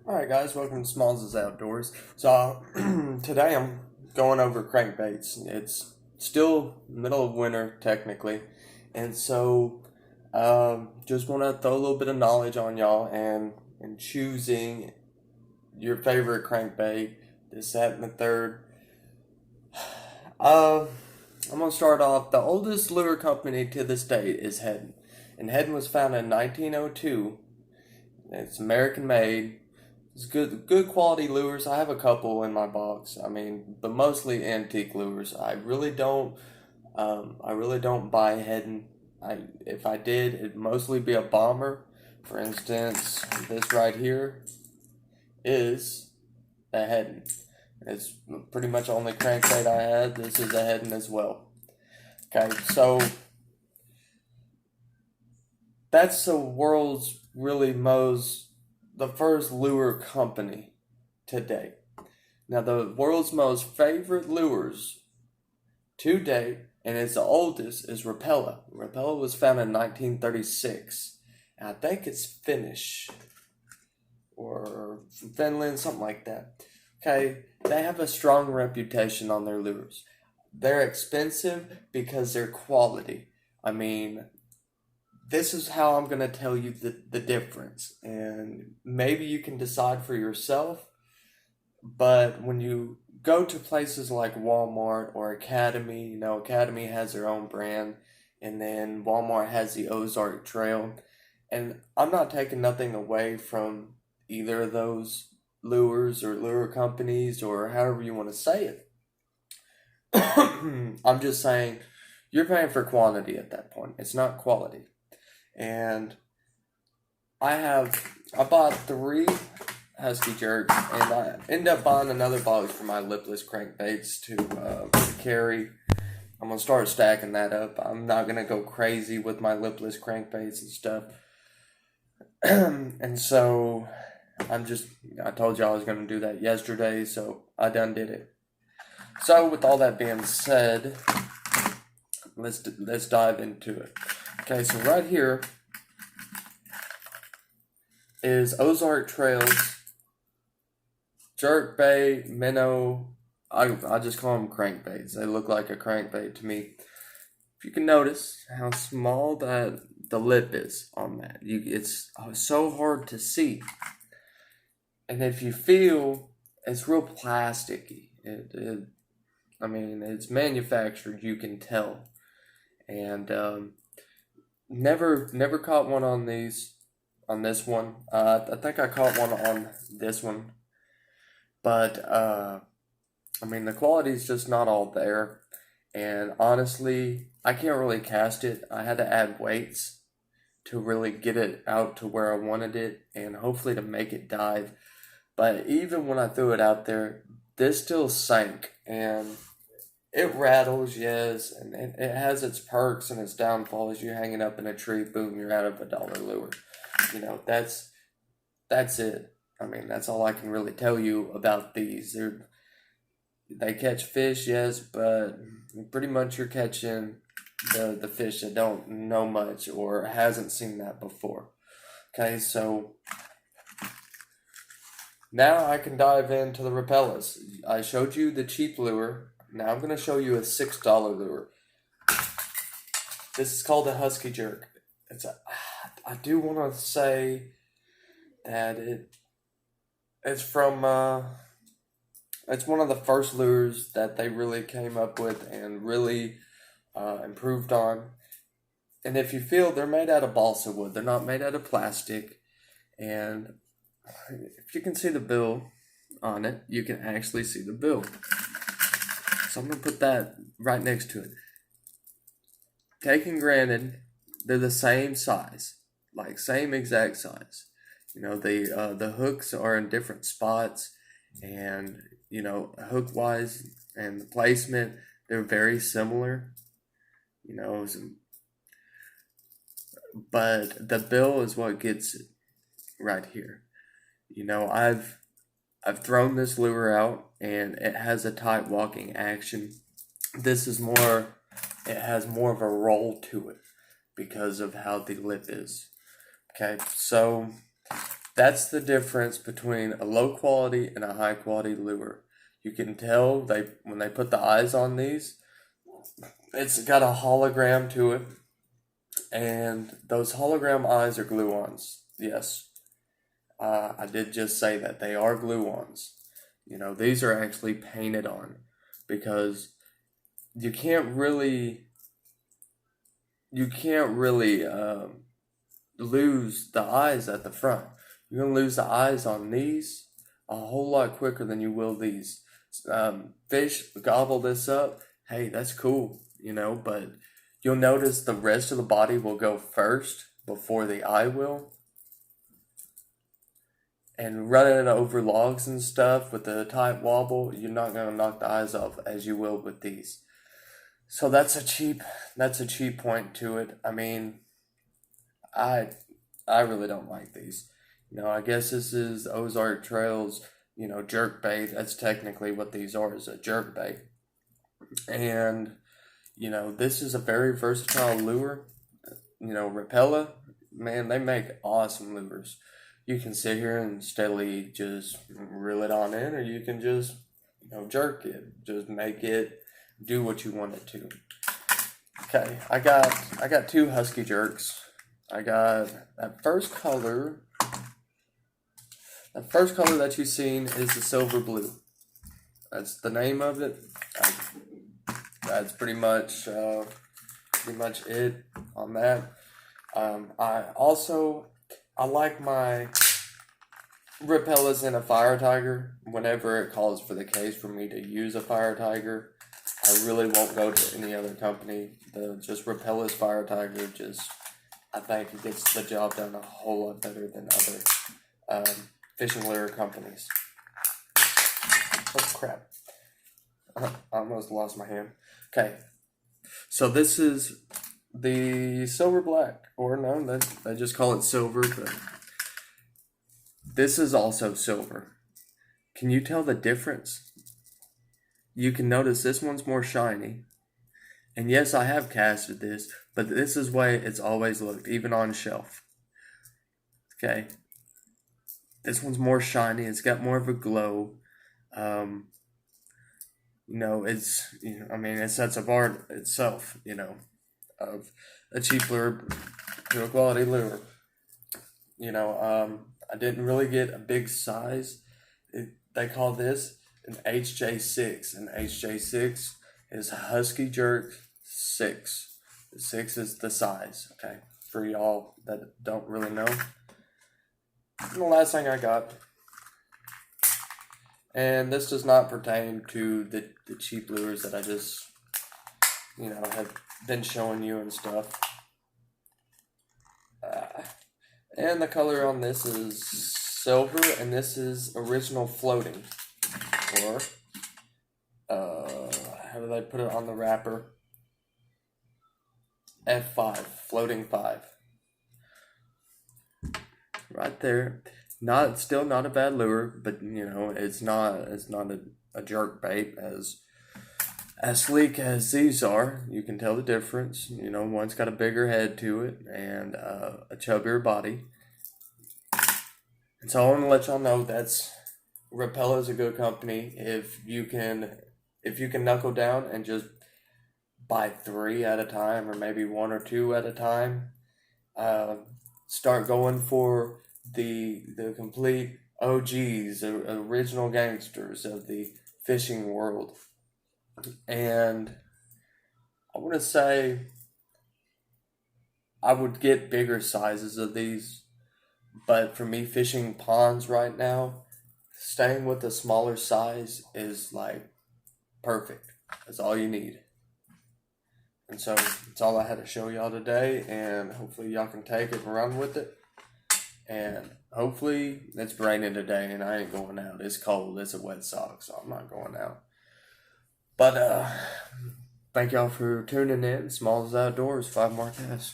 Alright guys, welcome to Smalls' Outdoors. So today I'm going over crankbaits. It's still middle of winter technically, and so just want to throw a little bit of knowledge on y'all and choosing your favorite crankbait, this, that, and the third. Uh, I'm gonna start off. The oldest lure company to this day is Heddon, and Heddon was founded in 1902. It's American made. It's good quality lures. I have a couple in my box. I mean, but mostly antique lures. I really don't buy Heddon. If I did, it'd mostly be a bomber. For instance, this right here is a Heddon. It's pretty much the only crankbait I had. This is a Heddon as well. Okay, so that's the world's really the first lure company today. Now, the world's most favorite lures to date, and it's the oldest, is Rapala. Rapala was founded in 1936. And I think it's Finnish or from Finland, something like that. Okay, they have a strong reputation on their lures. They're expensive because they're quality. I mean, this is how I'm going to tell you the difference. And maybe you can decide for yourself. But when you go to places like Walmart or Academy, Academy has their own brand. And then Walmart has the Ozark Trail. And I'm not taking nothing away from either of those lures or lure companies or however you want to say it. I'm just saying you're paying for quantity at that point. It's not quality. And I bought three Husky Jerks, and I ended up buying another box for my lipless crankbaits to carry. I'm gonna start stacking that up. I'm not gonna go crazy with my lipless crankbaits and stuff. And so I told you I was gonna do that yesterday, so I done did it. So with all that being said, let's dive into it. Okay, so right here is Ozark Trails jerkbait, minnow. I just call them crankbaits. They look like a crankbait to me. If you can notice how small that the lip is on that, it's so hard to see. And if you feel, it's real plasticky. I mean, it's manufactured. You can tell. And never caught one on this one. I think I caught one on this one, but I mean the quality's just not all there. And honestly, I can't really cast it. I had to add weights to really get it out to where I wanted it, and hopefully to make it dive. But even when I threw it out there, this still sank, and it rattles, yes, and it has its perks and its downfalls. You hang it up in a tree, boom, you're out of a dollar lure. That's it. I mean, that's all I can really tell you about these. They catch fish, yes, but pretty much you're catching the fish that don't know much or hasn't seen that before. Okay, so now I can dive into the Rapellas. I showed you the cheap lure. Now I'm going to show you a $6 lure. This is called a Husky Jerk. I do want to say that it's from it's one of the first lures that they really came up with and really improved on. And if you feel, they're made out of balsa wood, they're not made out of plastic. And if you can see the bill on it, you can actually see the bill. So I'm going to put that right next to it. Taking granted, they're the same size, like same exact size. The hooks are in different spots, and hook wise and the placement, they're very similar. You know, but the bill is what gets it right here. I've thrown this lure out, and it has a tight walking action. This is more, it has more of a roll to it because of how the lip is. Okay, so That's the difference between a low quality and a high quality lure. You can tell when they put the eyes on these, it's got a hologram to it, and those hologram eyes are glue-ons. Yes, I did just say that they are glue-ons. These are actually painted on because you can't really lose the eyes at the front. You're gonna lose the eyes on these a whole lot quicker than you will these. Fish gobble this up. Hey, that's cool, but you'll notice the rest of the body will go first before the eye will. And running over logs and stuff with the tight wobble, you're not gonna knock the eyes off as you will with these. So that's a cheap point to it. I mean, I really don't like these. I guess this is Ozark Trails, jerk bait. That's technically what these are, is a jerk bait. And, this is a very versatile lure. Rapala, man, they make awesome lures. You can sit here and steadily just reel it on in, or you can just, jerk it. Just make it do what you want it to. Okay, I got two Husky jerks. I got that first color. The first color that you've seen is the silver blue. That's the name of it. That's pretty much it on that. I like my Rapalas in a Fire Tiger. Whenever it calls for the case for me to use a Fire Tiger, I really won't go to any other company. Just Rapalas Fire Tiger, I think it gets the job done a whole lot better than other fishing lure companies. Oh crap. I almost lost my hand. Okay. So this is the silver black, or no, they just call it silver, but this is also silver. Can you tell the difference? You can notice this one's more shiny. And yes, I have casted this, but this is the way it's always looked, even on shelf. Okay. This one's more shiny. It's got more of a glow. It sets apart itself, of a cheap lure to a quality lure. I didn't really get a big size. They call this an HJ6. An HJ6 is Husky Jerk 6. 6 is the size, okay? For y'all that don't really know. And the last thing I got, and this does not pertain to the cheap lures that I just, have been showing you and stuff. And the color on this is silver, and this is original floating. Or, how do they put it on the wrapper? F5, floating 5. Right there. Still not a bad lure, but it's not a jerk bait as sleek as these are. You can tell the difference. One's got a bigger head to it and a chubbier body. And so I want to let y'all know Rapala is a good company. If you can knuckle down and just buy 3 at a time, or maybe 1 or 2 at a time, start going for the complete OGs, original gangsters of the fishing world. And I want to say I would get bigger sizes of these, but for me fishing ponds right now, staying with a smaller size is like perfect. That's all you need. And so that's all I had to show y'all today, and hopefully y'all can take it and run with it. And hopefully it's raining today and I ain't going out. It's cold. It's a wet sock, so I'm not going out. But thank y'all for tuning in. Small's Outdoors, 5 more casts.